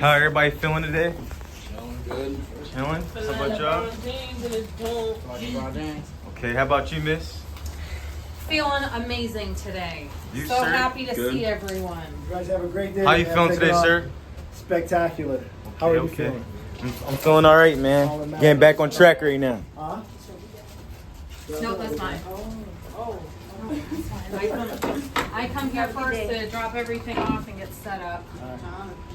How everybody feeling today? Feeling good. Chilling? How about y'all? Okay, how about you, miss? Feeling amazing today. You, so sir? happy to Good. see everyone. You guys have a great day. How you man. feeling Take it today, off. sir? Spectacular. How are you Okay. feeling? I'm feeling all right, man. Getting back on track right now. Huh? No, that's mine. I come here first to drop everything off and get set up.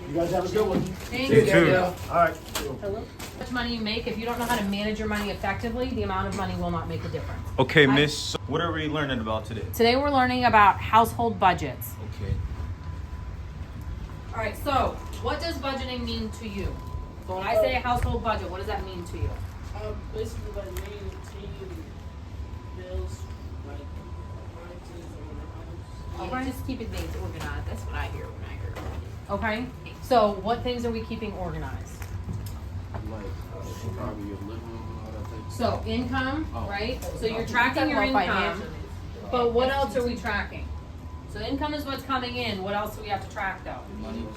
You guys have a good one. Thank You you. too. All right. How much money you make, if you don't know how to manage your money effectively, the amount of money will not make a difference. Okay, miss. So what are we learning about today? Today we're learning about household budgets. Okay. All right, so what does budgeting mean to you? So when I say a household budget, what does that mean to you? Basically like maintaining bills, like appliances or the house. Okay. Just keep it things organized. That's what I hear when I hear it. Okay. So what things are we keeping organized? Like, probably your living room and all that thing. So income, Oh. right? So you're tracking your income, but what else are we tracking? So income is what's coming in. What else do we have to track though? Your money.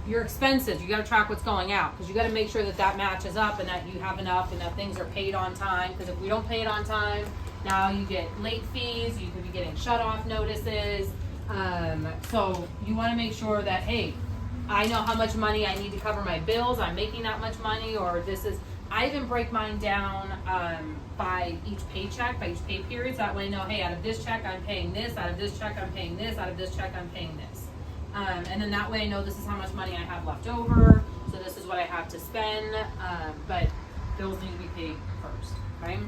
Your expenses. You got to track what's going out because you got to make sure that that matches up and that you have enough and that things are paid on time. Because if we don't pay it on time, now you get late fees. You could be getting shut off notices. So you want to make sure that, hey, I know how much money I need to cover my bills. I'm making that much money, or this is. I even break mine down by each paycheck, by each pay period. So that way I know, hey, out of this check I'm paying this. Out of this check I'm paying this. Out of this check I'm paying this. And then that way I know this is how much money I have left over. So this is what I have to spend. But bills need to be paid first. Okay.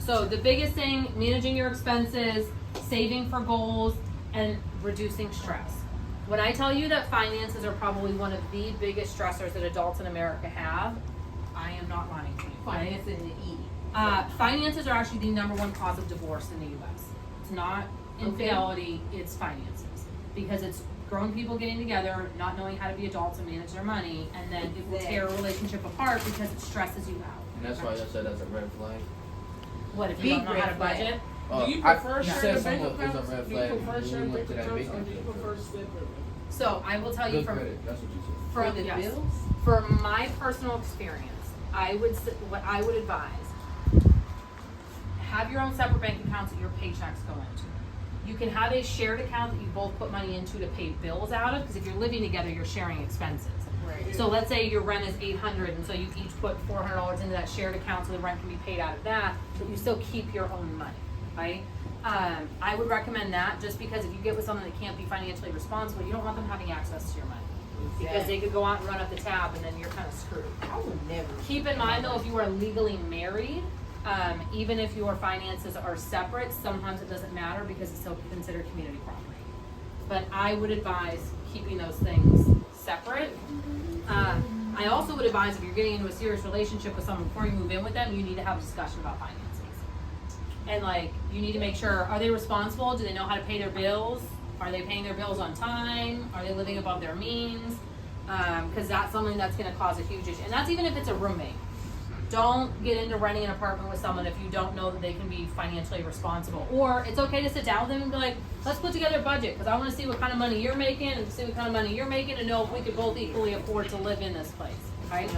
So the biggest thing, managing your expenses, saving for goals, and reducing stress. When I tell you that finances are probably one of the biggest stressors that adults in America have, I am not lying to you. Finance and the E. Finances are actually the number one cause of divorce in the U.S. It's not infidelity, it's finances. Because it's grown people getting together, not knowing how to be adults and manage their money, and then it will tear a relationship apart because it stresses you out. And that's why I said that's a red flag. What if you don't know how to budget? Do you prefer you sharing said bank someone was accounts? a red Do you flag prefer when sharing we went bank to that accounts or bacon do you place. prefer separate? So I will tell you Good from credit. That's what you said. For from the yes. bills? From my personal experience, what I would advise, have your own separate bank accounts that your paychecks go into. You can have a shared account that you both put money into to pay bills out of, because if you're living together, you're sharing expenses. Right. So let's say your rent is $800, and so you each put $400 into that shared account, so the rent can be paid out of that, but you still keep your own money, right? I would recommend that, just because if you get with someone that can't be financially responsible, you don't want them having access to your money. Because they could go out and run up the tab, and then you're kind of screwed. I would never. Keep in mind though, if you are legally married, even if your finances are separate, sometimes it doesn't matter because it's still considered community property. But I would advise keeping those things separate. I also would advise if you're getting into a serious relationship with someone before you move in with them, you need to have a discussion about finances. And like, you need to make sure, are they responsible? Do they know how to pay their bills? Are they paying their bills on time? Are they living above their means? Because that's something that's going to cause a huge issue. And that's even if it's a roommate. Don't get into renting an apartment with someone if you don't know that they can be financially responsible. Or it's okay to sit down with them and be like, let's put together a budget, because I want to see what kind of money you're making and see what kind of money you're making and know if we could both equally afford to live in this place. Okay?